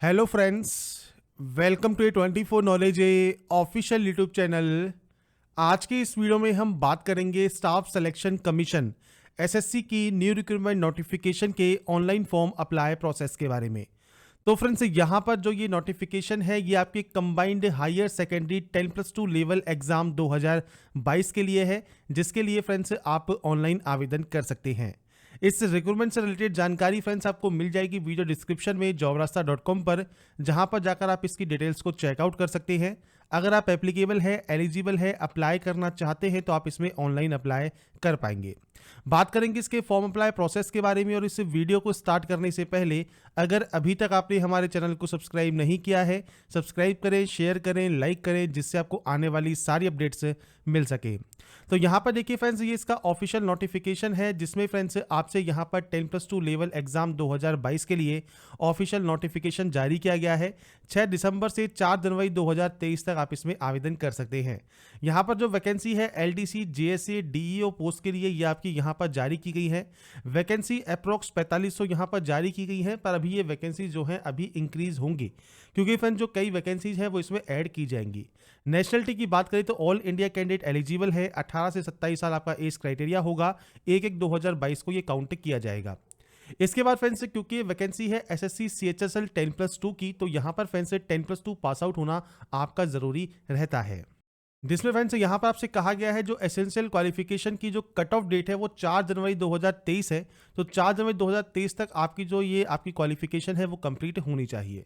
Hello friends, welcome to A 24 knowledge A official YouTube channel. आज के इस video में हम बात करेंगे स्टाफ सिलेक्शन कमीशन एसएससी की न्यू रिक्रूटमेंट नोटिफिकेशन के ऑनलाइन फॉर्म अप्लाई प्रोसेस के बारे में। तो फ्रेंड्स, यहाँ पर जो ये नोटिफिकेशन है ये आपके combined higher secondary 10+2 level exam 2022 के लिए है, जिसके लिए फ्रेंड्स आप ऑनलाइन आवेदन कर सकते हैं। इस रिक्रूटमेंट से रिलेटेड जानकारी फ्रेंड्स आपको मिल जाएगी वीडियो डिस्क्रिप्शन में jobrasta.com पर, जहां पर जाकर आप इसकी डिटेल्स को चेकआउट कर सकते हैं। अगर आप एप्लीकेबल है, एलिजिबल है, अप्लाई करना चाहते हैं तो आप इसमें ऑनलाइन अप्लाई कर पाएंगे। बात करेंगे इसके फॉर्म अप्लाई प्रोसेस के बारे में, और इस वीडियो को स्टार्ट करने से पहले अगर अभी तक आपने हमारे चैनल को सब्सक्राइब नहीं किया है, सब्सक्राइब करें, शेयर करें, लाइक करें, जिससे आपको आने वाली सारी अपडेट्स मिल सके। तो यहाँ पर देखिए फ्रेंड्स, ये इसका ऑफिशियल नोटिफिकेशन है, जिसमें फ्रेंड्स आपसे यहाँ पर 10+2 लेवल एग्जाम 2022 के लिए ऑफिशियल नोटिफिकेशन जारी किया गया है। 6 दिसंबर से 4 जनवरी 2023 तक आप इसमें आवेदन कर सकते हैं। यहाँ पर जो वैकेंसी है एलडीसी, जेएसए, डीईओ पोस्ट के लिए ये आपकी यहाँ पर जारी की गई है। वैकेंसी अप्रोक्स 4500 यहाँ पर जारी की गई है, पर अभी ये वैकेंसी जो है अभी इंक्रीज होंगी, क्योंकि फ्रेंड जो कई वैकेंसीज हैं वो इसमें ऐड की जाएंगी। नेशनलिटी की बात करें तो ऑल इंडिया कैंडिडेट एलिजिबल है। 18 से 27 साल आपका एज क्राइटेरिया होगा। 1/1/2022 को ये काउंट किया जाएगा। इसके बाद फ्रेंड्स, क्योंकि वैकेंसी है एसएससी सीएचएसएल 10+2 की, तो यहाँ पर फ्रेंड्स 10+2 पास आउट होना आपका जरूरी रहता है। जिसमें फ्रेंड्स यहाँ पर आपसे कहा गया है जो एसेंशियल क्वालिफिकेशन की जो कट ऑफ डेट है वो 4 जनवरी 2023 है। तो 4 जनवरी 2023 तक आपकी जो ये आपकी क्वालिफिकेशन है वो कंप्लीट होनी चाहिए।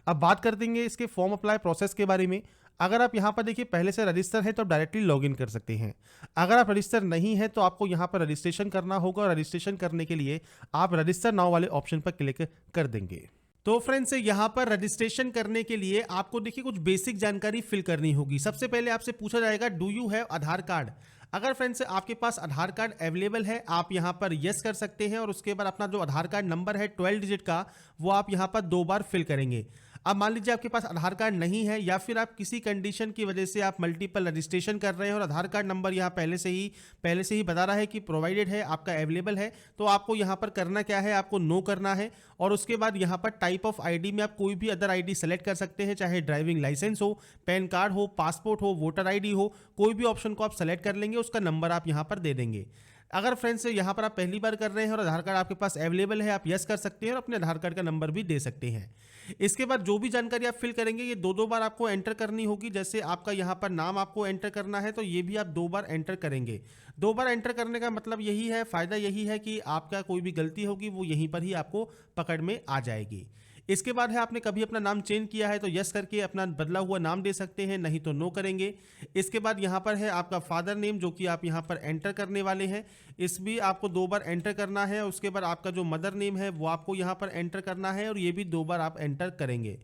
अब बात कर देंगे इसके फॉर्म अप्लाई प्रोसेस के बारे में। अगर आप यहाँ पर देखिए पहले से रजिस्टर है तो आप डायरेक्टली लॉगिन कर सकते हैं। अगर आप रजिस्टर नहीं है तो आपको यहाँ पर रजिस्ट्रेशन करना होगा, और रजिस्ट्रेशन करने के लिए आप रजिस्टर नाउ वाले ऑप्शन पर क्लिक कर देंगे। तो फ्रेंड्स, यहाँ पर रजिस्ट्रेशन करने के लिए आपको देखिए कुछ बेसिक जानकारी फिल करनी होगी। सबसे पहले आपसे पूछा जाएगा do you have Aadhaar card. अगर फ्रेंड्स आपके पास आधार कार्ड अवेलेबल है, आप यहाँ पर यस कर सकते हैं, और उसके बाद अपना जो आधार कार्ड नंबर है 12 डिजिट का, वो आप यहाँ पर 2 बार फिल करेंगे। अब मान लीजिए आपके पास आधार कार्ड नहीं है, या फिर आप किसी कंडीशन की वजह से आप मल्टीपल रजिस्ट्रेशन कर रहे हैं और आधार कार्ड नंबर यहाँ पहले से ही बता रहा है कि प्रोवाइडेड है, आपका अवेलेबल है, तो आपको यहाँ पर करना क्या है, आपको नो करना है। और उसके बाद यहाँ पर टाइप ऑफ आईडी में आप कोई भी अदर आईडी सेलेक्ट कर सकते हैं, चाहे ड्राइविंग लाइसेंस हो, पैन कार्ड हो, पासपोर्ट हो, वोटर आईडी हो, कोई भी ऑप्शन को आप सेलेक्ट कर लेंगे, उसका नंबर आप यहाँ पर दे देंगे। अगर फ्रेंड्स यहाँ पर आप पहली बार कर रहे हैं और आधार कार्ड आपके पास अवेलेबल है, आप यस कर सकते हैं और अपने आधार कार्ड का नंबर भी दे सकते हैं। इसके बाद जो भी जानकारी आप फिल करेंगे ये 2 बार आपको एंटर करनी होगी। जैसे आपका यहाँ पर नाम आपको एंटर करना है, तो ये भी आप 2 बार एंटर करेंगे। 2 बार एंटर करने का मतलब यही है, फ़ायदा यही है कि आपका कोई भी गलती होगी वो यहीं पर ही आपको पकड़ में आ जाएगी। इसके बाद है आपने कभी अपना नाम चेंज किया है तो यस करके अपना बदला हुआ नाम दे सकते हैं, नहीं तो नो करेंगे। इसके बाद यहाँ पर है आपका फादर नेम, जो कि आप यहाँ पर एंटर करने वाले हैं, इस भी आपको 2 बार एंटर करना है। उसके बाद आपका जो मदर नेम है वो आपको यहाँ पर एंटर करना है, और ये भी 2 बार आप एंटर करेंगे।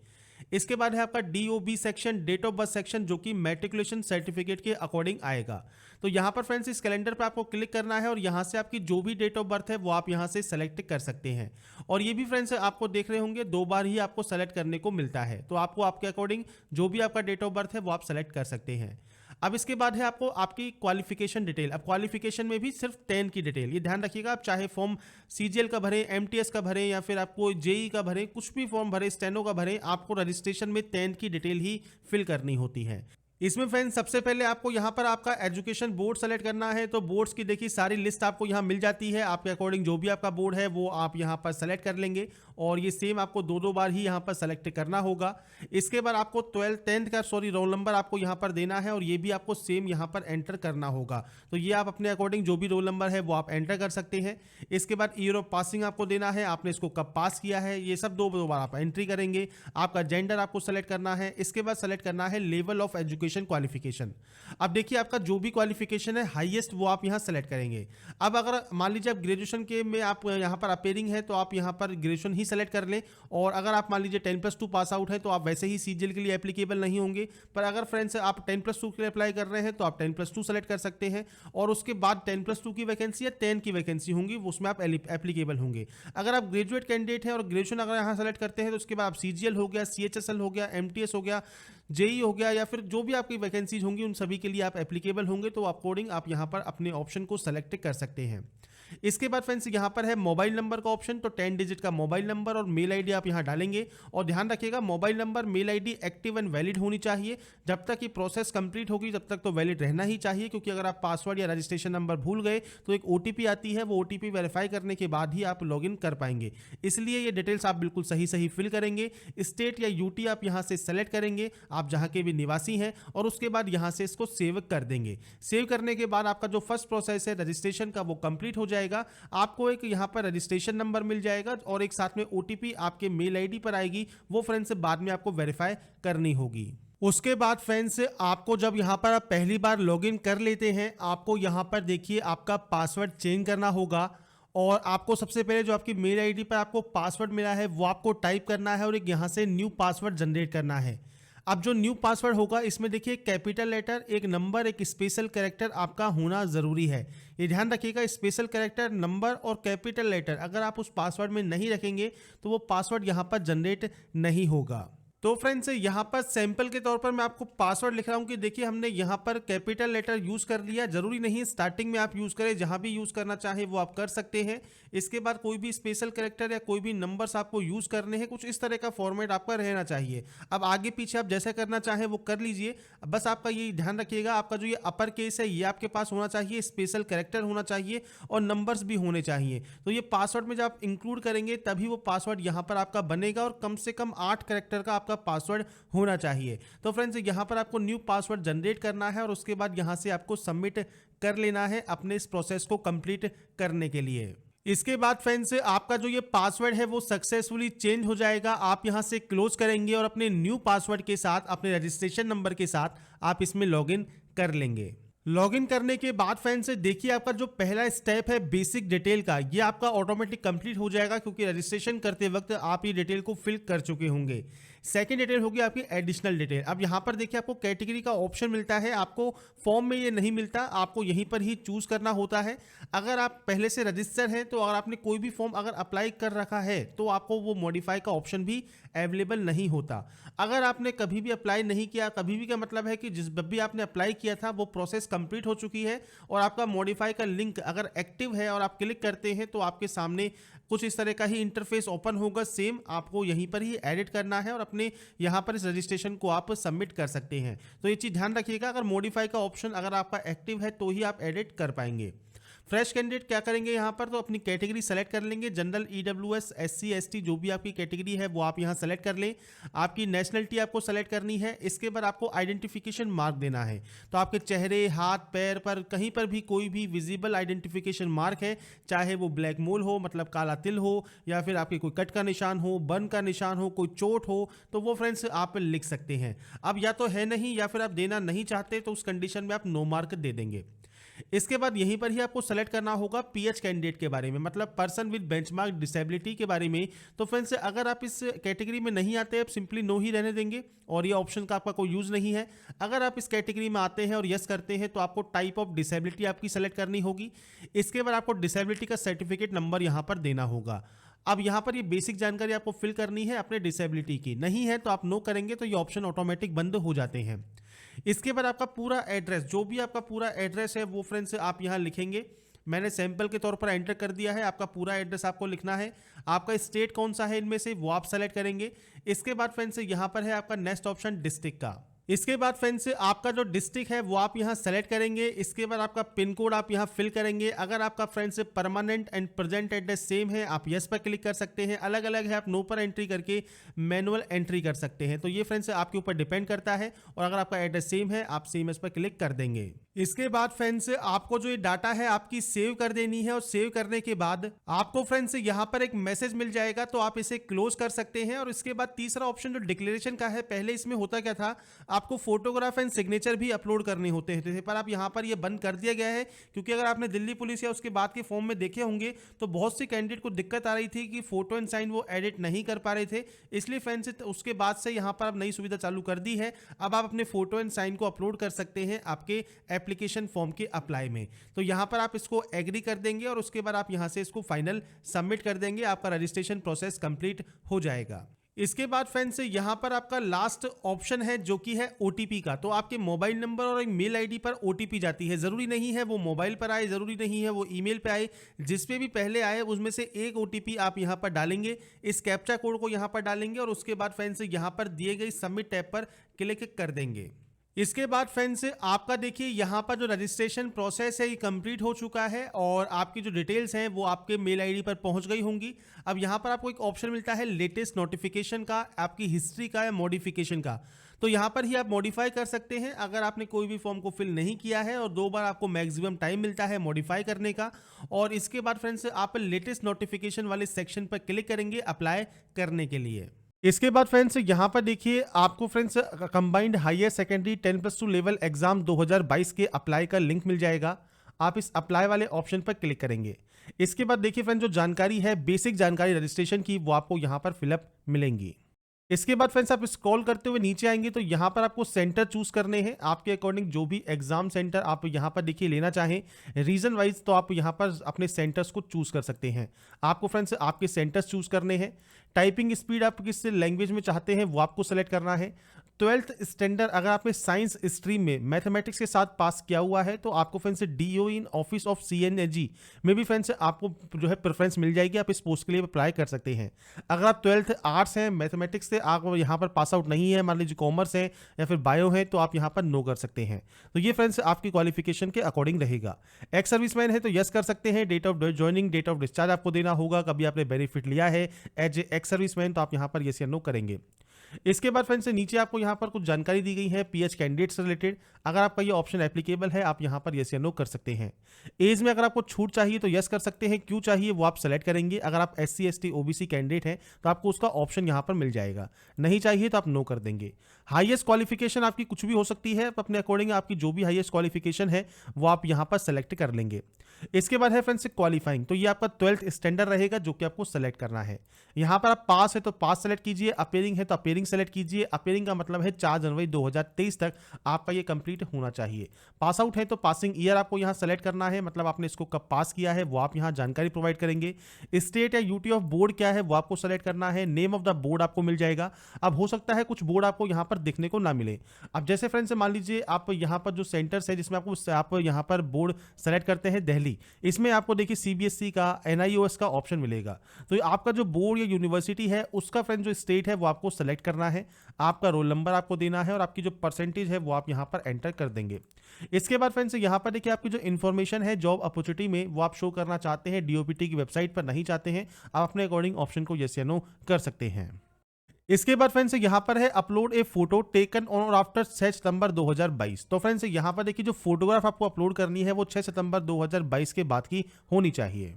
इसके बाद है आपका DOB section, date of birth section, जो कि मैट्रिकुलेशन सर्टिफिकेट के अकॉर्डिंग आएगा। तो यहाँ पर फ्रेंड्स इस कैलेंडर पर आपको क्लिक करना है, और यहाँ से आपकी जो भी डेट ऑफ बर्थ है वो आप यहाँ से सेलेक्ट कर सकते हैं। और ये भी फ्रेंड्स आपको देख रहे होंगे 2 बार ही आपको सेलेक्ट करने को मिलता है, तो आपको आपके अकॉर्डिंग जो भी आपका डेट ऑफ बर्थ है वो आप सेलेक्ट कर सकते हैं। अब इसके बाद है आपको आपकी क्वालिफिकेशन डिटेल। अब क्वालिफिकेशन में भी सिर्फ 10 की डिटेल, ये ध्यान रखिएगा। आप चाहे फॉर्म CGL का भरें, MTS का भरें, या फिर आपको JEE का भरें, कुछ भी फॉर्म भरें, स्टेनो का भरें, आपको रजिस्ट्रेशन में 10 की डिटेल ही फिल करनी होती है। इसमें फ्रेंड्स सबसे पहले आपको यहाँ पर आपका एजुकेशन बोर्ड सेलेक्ट करना है। तो बोर्ड्स की देखिए सारी लिस्ट आपको यहाँ मिल जाती है, आपके अकॉर्डिंग जो भी आपका बोर्ड है वो आप यहाँ पर सेलेक्ट कर लेंगे, और ये सेम आपको 2 बार ही यहाँ पर सेलेक्ट करना होगा। इसके बाद आपको 10th का रोल नंबर आपको यहाँ पर देना है, और ये भी आपको सेम यहाँ पर एंटर करना होगा। तो ये आप अपने अकॉर्डिंग जो भी रोल नंबर है वो आप एंटर कर सकते हैं। इसके बाद ईयर ऑफ पासिंग आपको देना है, आपने इसको कब पास किया है, ये सब 2 बार आप एंट्री करेंगे। आपका जेंडर आपको सेलेक्ट करना है। इसके बाद सेलेक्ट करना है लेवल ऑफ एजुकेशन क्वालिफिकेशन। अब देखिए आपका जो भी क्वालिफिकेशन है हाईएस्ट वो आप यहाँ सेलेक्ट करेंगे। अब अगर मान लीजिए आप ग्रेजुएशन के में आप यहाँ पर अपेयरिंग है तो आप यहाँ पर ग्रेजुएशन ही सेलेक्ट कर लें, और अगर आप मान लीजिए 10+2 पास आउट है तो आप वैसे ही CGL के लिए एप्लीकेबल नहीं होंगे। पर अगर फ्रेंड्स आप 10+2 के लिए अप्लाई कर रहे हैं तो आप 10+2 सेलेक्ट कर सकते हैं, और उसके बाद 10+2 की वैकेंसी या 10 की वैकेंसी होंगी उसमें आप एप्लीकेबल होंगे। अगर आप ग्रेजुएट कैंडिडेट हैं और ग्रेजुएशन अगर यहाँ सेलेक्ट करते हैं तो उसके बाद आप CGL हो गया, CHSL हो गया, MTS हो गया, JEE हो गया, या फिर जो भी आपकी वैकेंसीज होंगी उन सभी के लिए आप एप्लीकेबल होंगे। तो अकॉर्डिंग आप यहाँ पर अपने ऑप्शन को सेलेक्ट कर सकते हैं। इसके बाद फ्रेंड्स यहाँ पर है मोबाइल नंबर का ऑप्शन, तो 10 डिजिट का मोबाइल नंबर और मेल आईडी आप यहाँ डालेंगे। और ध्यान रखिएगा mobile number mail ID active and valid होनी चाहिए। जब तक ये प्रोसेस कंप्लीट होगी तब तक तो वैलिड रहना ही चाहिए, क्योंकि अगर आप पासवर्ड या रजिस्ट्रेशन नंबर भूल गए तो एक ओटीपी आती है, वो ओटीपी वेरीफाई करने के बाद ही आप लॉगिन कर पाएंगे। इसलिए ये डिटेल्स आप बिल्कुल सही सही फिल करेंगे। स्टेट या यूटी आप यहाँ से सेलेक्ट करेंगे, आप जहाँ के भी निवासी हैं, और उसके बाद यहाँ से इसको सेव कर देंगे। सेव करने के बाद आपका जो फर्स्ट प्रोसेस है रजिस्ट्रेशन का वो कंप्लीट हो जाएगा। आपको एक यहाँ पर रजिस्ट्रेशन नंबर मिल जाएगा और एक साथ में ओटीपी आपके मेल आईडी पर आएगी, वो फ्रेंड्स बाद में आपको वेरीफाई करनी होगी। उसके बाद फ्रेंड्स आपको जब यहाँ पर आप पहली बार लॉगिन कर लेते हैं, आपको यहाँ पर देखिए आपका पासवर्ड चेंज करना होगा। और आपको सबसे पहले जो आपकी मेल आईडी पर आपको पासवर्ड मिला है वो आपको टाइप करना है और एक यहाँ से न्यू पासवर्ड जनरेट करना है। अब जो न्यू पासवर्ड होगा इसमें देखिए कैपिटल लेटर, एक नंबर, एक स्पेशल कैरेक्टर आपका होना ज़रूरी है। ये ध्यान रखिएगा, स्पेशल कैरेक्टर, नंबर और कैपिटल लेटर अगर आप उस पासवर्ड में नहीं रखेंगे तो वो पासवर्ड यहाँ पर जनरेट नहीं होगा। तो फ्रेंड्स यहाँ पर सैंपल के तौर पर मैं आपको पासवर्ड लिख रहा हूँ कि देखिए हमने यहाँ पर कैपिटल लेटर यूज़ कर लिया। जरूरी नहीं स्टार्टिंग में आप यूज़ करें, जहाँ भी यूज़ करना चाहे वो आप कर सकते हैं। इसके बाद कोई भी स्पेशल कैरेक्टर या कोई भी नंबर्स आपको यूज़ करने हैं, कुछ इस तरह का फॉर्मेट आपका रहना चाहिए। अब आगे पीछे आप जैसा करना चाहें वो कर लीजिए। बस आपका ये ध्यान रखिएगा, आपका जो ये अपर केस है ये आपके पास होना चाहिए, स्पेशल कैरेक्टर होना चाहिए और नंबर्स भी होने चाहिए। तो ये पासवर्ड में जब आप इंक्लूड करेंगे तभी वो पासवर्ड यहाँ पर आपका बनेगा और कम से कम 8 कैरेक्टर का आपका पासवर्ड होना चाहिए। तो फ्रेंड्स यहां पर आपको न्यू पासवर्ड जनरेट करना है और उसके बाद यहां से आपको सबमिट कर लेना है अपने इस प्रोसेस को कंप्लीट करने के लिए। इसके बाद फ्रेंड्स आपका जो ये पासवर्ड है वो सक्सेसफुली चेंज हो जाएगा। आप यहां से क्लोज करेंगे और अपने न्यू पासवर्ड के साथ, अपने रजिस्ट्रेशन नंबर के साथ आप इसमें लॉगिन कर लेंगे। लॉगिन करने के बाद फ्रेंड्स देखिए आपका जो पहला स्टेप है बेसिक डिटेल का, ये आपका ऑटोमेटिक कंप्लीट हो जाएगा, क्योंकि रजिस्ट्रेशन करते वक्त आप ये डिटेल को फिल कर चुके होंगे। सेकंड डिटेल होगी आपकी एडिशनल डिटेल। अब यहाँ पर देखिए आपको कैटेगरी का ऑप्शन मिलता है, आपको फॉर्म में ये नहीं मिलता, आपको यहीं पर ही चूज करना होता है। अगर आप पहले से रजिस्टर हैं तो अगर आपने कोई भी फॉर्म अगर अप्लाई कर रखा है तो आपको वो मॉडिफाई का ऑप्शन भी अवेलेबल नहीं होता। अगर आपने कभी भी अप्लाई नहीं किया, कभी भी का मतलब है कि जब भी आपने अप्लाई किया था वो प्रोसेस कंप्लीट हो चुकी है और आपका मॉडिफाई का लिंक अगर एक्टिव है और आप क्लिक करते हैं तो आपके सामने कुछ इस तरह का ही इंटरफेस ओपन होगा। सेम आपको यहीं पर ही एडिट करना है और अपने यहाँ पर इस रजिस्ट्रेशन को आप सबमिट कर सकते हैं। तो ये चीज़ ध्यान रखिएगा, अगर मॉडिफाई का ऑप्शन अगर आपका एक्टिव है तो ही आप एडिट कर पाएंगे। फ्रेश कैंडिडेट क्या करेंगे यहाँ पर, तो अपनी कैटेगरी सेलेक्ट कर लेंगे। जनरल, ईडब्ल्यूएस, एससी, एसटी जो भी आपकी कैटेगरी है वो आप यहाँ सेलेक्ट कर लें। आपकी नेशनलिटी आपको सेलेक्ट करनी है। इसके बाद आपको आइडेंटिफिकेशन मार्क देना है। तो आपके चेहरे, हाथ, पैर पर कहीं पर भी कोई भी विजिबल आइडेंटिफिकेशन मार्क है, चाहे वो ब्लैक मोल हो मतलब काला तिल हो, या फिर आपके कोई कट का निशान हो, बर्न का निशान हो, कोई चोट हो, तो वो फ्रेंड्स आप लिख सकते हैं। अब या तो है नहीं या फिर आप देना नहीं चाहते तो उस कंडीशन में आप नो मार्क दे देंगे। इसके बाद यहीं पर ही आपको सेलेक्ट करना होगा पीएच कैंडिडेट के बारे में, मतलब पर्सन विद बेंचमार्क डिसेबिलिटी के बारे में। तो फ्रेंड्स अगर आप इस कैटेगरी में नहीं आते, आप सिंपली नो ही रहने देंगे और ये ऑप्शन का आपका कोई यूज नहीं है। अगर आप इस कैटेगरी में आते हैं और यस करते हैं तो आपको टाइप ऑफ डिसेबिलिटी आपकी सेलेक्ट करनी होगी। इसके बाद आपको डिसेबिलिटी का सर्टिफिकेट नंबर यहाँ पर देना होगा। अब यहाँ पर ये बेसिक जानकारी आपको फिल करनी है अपने डिसेबिलिटी की, नहीं है तो आप नो करेंगे तो ये ऑप्शन ऑटोमेटिक बंद हो जाते हैं। इसके बाद आपका पूरा एड्रेस, जो भी आपका पूरा एड्रेस है वो फ्रेंड्स आप यहाँ लिखेंगे। मैंने सैंपल के तौर पर एंटर कर दिया है, आपका पूरा एड्रेस आपको लिखना है। आपका स्टेट कौन सा है इनमें से वो आप सेलेक्ट करेंगे। इसके बाद फ्रेंड्स यहाँ पर है आपका नेक्स्ट ऑप्शन डिस्ट्रिक्ट का। इसके बाद फ्रेंड्स आपका जो डिस्ट्रिक्ट है वो आप यहाँ सेलेक्ट करेंगे। इसके बाद आपका पिन कोड आप यहाँ फिल करेंगे। अगर आपका friends permanent and present address same है आप यस पर क्लिक कर सकते हैं, अलग अलग है आप नो पर एंट्री करके मैनुअल एंट्री कर सकते हैं। तो ये फ्रेंड्स आपके ऊपर डिपेंड करता है, और अगर आपका एड्रेस सेम है आप सेम इस पर क्लिक कर देंगे। इसके बाद फ्रेंड्स आपको जो ये डाटा है आपकी सेव कर देनी है, और सेव करने के बाद आपको फ्रेंड्स यहाँ पर एक मैसेज मिल जाएगा तो आप इसे क्लोज कर सकते हैं। और इसके बाद तीसरा ऑप्शन जो डिक्लेरेशन का है, पहले इसमें होता क्या था, आपको फोटोग्राफ एंड सिग्नेचर भी अपलोड करने होते थे, पर अब यहाँ पर ये बंद कर दिया गया है, क्योंकि अगर आपने दिल्ली पुलिस या उसके बाद के फॉर्म में देखे होंगे तो बहुत सी कैंडिडेट को दिक्कत आ रही थी कि फोटो एंड साइन वो एडिट नहीं कर पा रहे थे। इसलिए फ्रेंड्स उसके बाद से यहाँ पर अब नई सुविधा चालू कर दी है, अब आप अपने फोटो एंड साइन को अपलोड कर सकते हैं आपके एप्लीकेशन फॉर्म के अप्लाई में। तो यहां पर आप इसको एग्री कर देंगे और उसके बाद आप यहां से इसको फाइनल सबमिट कर देंगे, आपका रजिस्ट्रेशन प्रोसेस कंप्लीट हो जाएगा। इसके बाद फ्रेंड्स यहाँ पर आपका लास्ट ऑप्शन है जो कि है ओटीपी का। तो आपके मोबाइल नंबर और एक मेल आईडी पर ओटीपी जाती है। ज़रूरी नहीं है वो मोबाइल पर आए, ज़रूरी नहीं है वो ईमेल पे आए, जिस पे भी पहले आए उसमें से एक ओटीपी आप यहाँ पर डालेंगे। इस कैप्चा कोड को यहाँ पर डालेंगे और उसके बाद फ्रेंड्स यहाँ पर दिए गई सबमिट टैब पर क्लिक कर देंगे। इसके बाद फ्रेंड्स आपका देखिए यहाँ पर जो रजिस्ट्रेशन प्रोसेस है ये कंप्लीट हो चुका है और आपकी जो डिटेल्स हैं वो आपके मेल आईडी पर पहुँच गई होंगी। अब यहाँ पर आपको एक ऑप्शन मिलता है लेटेस्ट नोटिफिकेशन का, आपकी हिस्ट्री का या मॉडिफिकेशन का। तो यहाँ पर ही आप मॉडिफाई कर सकते हैं अगर आपने कोई भी फॉर्म को फिल नहीं किया है, और 2 बार आपको मैक्सिमम टाइम मिलता है मॉडिफाई करने का। और इसके बाद फ्रेंड्स आप लेटेस्ट नोटिफिकेशन वाले सेक्शन पर क्लिक करेंगे अप्लाई करने के लिए। इसके बाद फ्रेंड्स यहाँ पर देखिए आपको friends combined higher secondary 10+2 level exam 2022 के अप्लाई का लिंक मिल जाएगा। आप इस अप्लाई वाले ऑप्शन पर क्लिक करेंगे। इसके बाद देखिए फ्रेंड्स जो जानकारी है, बेसिक जानकारी रजिस्ट्रेशन की, वो आपको यहाँ पर फिलअप मिलेंगी। इसके बाद फ्रेंड्स आप स्क्रॉल करते हुए नीचे आएंगे तो यहाँ पर आपको सेंटर चूज करने हैं आपके अकॉर्डिंग, जो भी एग्जाम सेंटर आप यहाँ पर देखिए लेना चाहें रीजन वाइज, तो आप यहाँ पर अपने सेंटर्स को चूज कर सकते हैं। आपको फ्रेंड्स आपके सेंटर्स चूज करने हैं। टाइपिंग स्पीड आप किस लैंग्वेज में चाहते हैं वो आपको सेलेक्ट करना है। 12th स्टैंडर्ड अगर आपने साइंस स्ट्रीम में मैथमेटिक्स के साथ पास किया हुआ है तो आपको friends DO in office of CNAG में भी फ्रेंड्स आपको जो है प्रेफरेंस मिल जाएगी, आप इस पोस्ट के लिए अप्लाई कर सकते हैं। अगर आप 12th आर्ट्स हैं, मैथमेटिक्स से आप यहाँ पर पास आउट नहीं है, मान लीजिए कॉमर्स है या फिर बायो है, तो आप यहाँ पर नो कर सकते हैं। तो ये फ्रेंड्स आपकी क्वालिफिकेशन के अकॉर्डिंग रहेगा। एक्स सर्विसमैन है तो यस कर सकते हैं। Date of joining, date of discharge आपको देना होगा। कभी आपने बेनिफिट लिया है एज ए एक्स सर्विसमैन तो आप यहाँ पर यस या नो करेंगे। इसके बाद फ्रेंड्स नीचे आपको यहाँ पर कुछ जानकारी दी गई है पीएच कैंडिडेट से रिलेटेड। अगर आपका ये ऑप्शन एप्लीकेबल है आप यहाँ पर यस या नो कर सकते हैं। एज में अगर आपको छूट चाहिए तो यस कर सकते हैं, क्यों चाहिए वो आप सेलेक्ट करेंगे। अगर आप SC ST OBC कैंडिडेट हैं तो आपको उसका ऑप्शन यहाँ पर मिल जाएगा, नहीं चाहिए तो आप नो कर देंगे। हाईएस्ट क्वालिफिकेशन आपकी कुछ भी हो सकती है, अपने अकॉर्डिंग आपकी जो भी हाईएस्ट क्वालिफिकेशन है वो आप यहाँ पर सेलेक्ट कर लेंगे। इसके बाद है फ्रेंड्स क्वालिफाइंग, तो ये आपका 12th स्टैंडर्ड रहेगा जो कि आपको सेलेक्ट करना है। यहाँ पर आप पास है तो पास सेलेक्ट कीजिए, अपेयरिंग है तो अपेयरिंग सेलेक्ट कीजिए। अपेयरिंग का मतलब है 4 जनवरी 2023 तक आपका ये कंप्लीट होना चाहिए। पास आउट है तो पासिंग ईयर आपको यहाँ सेलेक्ट करना है, मतलब आपने इसको कब पास किया है वो आप यहाँ जानकारी प्रोवाइड करेंगे। स्टेट या यूटी ऑफ बोर्ड क्या है वो आपको सेलेक्ट करना है। नेम ऑफ द बोर्ड आपको मिल जाएगा। अब हो सकता है कुछ बोर्ड आपको यहाँ पर देखने को ना मिले। अब जैसे फ्रेंड्स मान लीजिए आप यहाँ पर जो सेंटर्स है जिसमें आपको आप यहाँ पर बोर्ड सेलेक्ट करते हैं दिल्ली, इसमें आपको देखिए CBSE का NIOS का ऑप्शन मिलेगा। तो आपका जो बोर्ड या यूनिवर्सिटी है उसका फ्रेंड जो स्टेट है वो आपको सेलेक्ट करना है। आपका रोल नंबर आपको देना है और आपकी जो परसेंटेज है वो आप यहाँ पर एंटर कर देंगे। इसके बाद फ्रेंड्स यहाँ पर देखिए आपकी जो इन्फॉर्मेशन है जॉब अपॉर्चुनिटी में वो आप शो करना चाहते हैं, DOPT की वेबसाइट पर नहीं चाहते हैं, आप अपने अकॉर्डिंग ऑप्शन को यस या नो कर सकते हैं। इसके बाद फ्रेंड्स यहाँ पर है upload A photo taken on और आफ्टर 6 सितंबर 2022। तो फ्रेंड्स यहाँ पर देखिए जो फोटोग्राफ आपको अपलोड करनी है वो 6 सितंबर 2022 के बाद की होनी चाहिए।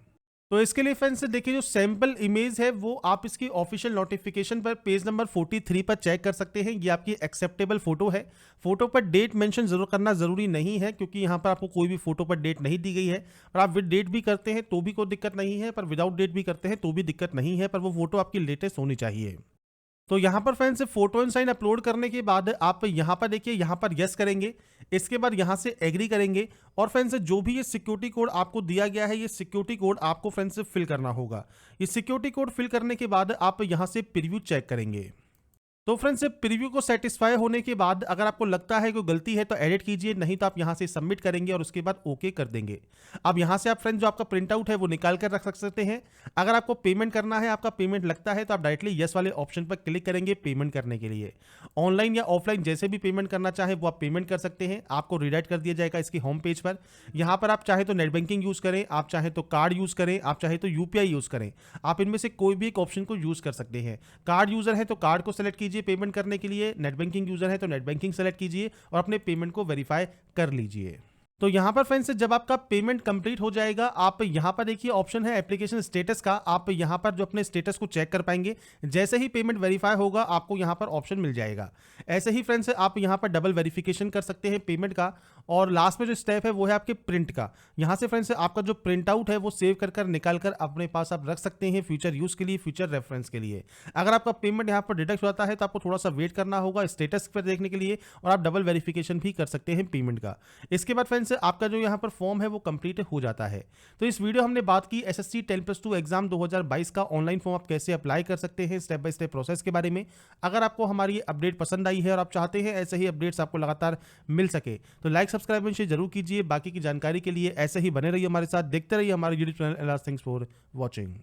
तो इसके लिए फ्रेंड्स देखिए जो सैंपल इमेज है वो आप इसकी ऑफिशियल नोटिफिकेशन पर पेज नंबर 43 पर चेक कर सकते हैं। ये आपकी एक्सेप्टेबल फोटो है। फोटो पर डेट मेंशन जरूर करना जरूरी नहीं है, क्योंकि यहाँ पर आपको कोई भी फोटो पर डेट नहीं दी गई है। और आप विद डेट भी करते हैं तो भी कोई दिक्कत नहीं है, पर विदाउट डेट भी करते हैं तो भी दिक्कत नहीं है, पर वो फोटो आपकी लेटेस्ट होनी चाहिए। तो यहाँ पर friends photo and sign upload करने के बाद आप यहाँ पर देखिए यहाँ पर यस करेंगे। इसके बाद यहाँ से एग्री करेंगे और फ्रेंड्स जो भी ये सिक्योरिटी कोड आपको दिया गया है ये सिक्योरिटी कोड आपको फ्रेंड्स फिल करना होगा। ये सिक्योरिटी कोड फिल करने के बाद आप यहाँ से प्रीव्यू चेक करेंगे। तो फ्रेंड्स प्रीव्यू को सेटिस्फाई होने के बाद अगर आपको लगता है कोई गलती है तो एडिट कीजिए, नहीं तो आप यहां से सबमिट करेंगे और उसके बाद ओके कर देंगे। अब यहां से आप फ्रेंड्स जो आपका प्रिंट आउट है वो निकाल कर रख सकते हैं। अगर आपको पेमेंट करना है, आपका पेमेंट लगता है तो आप डायरेक्टली यस वाले ऑप्शन पर क्लिक करेंगे पेमेंट करने के लिए। ऑनलाइन या ऑफलाइन जैसे भी पेमेंट करना चाहे वो आप पेमेंट कर सकते हैं। आपको रिडायरेक्ट कर दिया जाएगा इसकी होम पेज पर। यहाँ पर आप चाहे तो नेट बैंकिंग यूज करें, आप चाहे तो कार्ड यूज करें, आप चाहे तो UPI यूज करें। आप इनमें से कोई भी एक ऑप्शन को यूज कर सकते हैं। कार्ड यूजर है तो कार्ड को सेलेक्ट कीजिए पेमेंट करने के लिए, नेट बैंकिंग यूजर है तो नेट बैंकिंग सेलेक्ट कीजिए और अपने पेमेंट को वेरीफाई कर लीजिए। तो यहां पर फ्रेंड्स जब आपका पेमेंट कंप्लीट हो जाएगा, आप यहां पर देखिए ऑप्शन है एप्लीकेशन स्टेटस का, आप यहां पर जो अपने स्टेटस को चेक कर पाएंगे। जैसे ही पेमेंट वेरीफाई होगा आपको यहां पर ऑप्शन मिल जाएगा। ऐसे ही फ्रेंड्स आप यहां पर डबल वेरिफिकेशन कर सकते हैं पेमेंट का, और लास्ट में जो स्टेप है वो है आपके प्रिंट का। यहाँ से फ्रेंड्स आपका जो प्रिंट आउट है वो सेव कर निकाल कर अपने पास आप रख सकते हैं फ्यूचर यूज़ के लिए, फ्यूचर रेफरेंस के लिए। अगर आपका पेमेंट यहाँ पर डिडक्ट होता है तो आपको थोड़ा सा वेट करना होगा स्टेटस पर देखने के लिए, और आप डबल वेरिफिकेशन भी कर सकते हैं पेमेंट का। इसके बाद फ्रेंड्स आपका जो यहाँ पर फॉर्म है वो कंप्लीट हो जाता है। तो इस वीडियो हमने बात की एसएससी 10+2 एग्जाम 2022 का ऑनलाइन फॉर्म आप कैसे अप्लाई कर सकते हैं, स्टेप बाय स्टेप प्रोसेस के बारे में। अगर आपको हमारी अपडेट पसंद आई है और आप चाहते हैं ऐसे ही अपडेट्स आपको लगातार मिल सके तो लाइक सब्सक्राइब शेयर जरूर कीजिए। बाकी की जानकारी के लिए ऐसे ही बने रहिए हमारे साथ, देखते रहिए हमारे YouTube channel. Thanks for watching.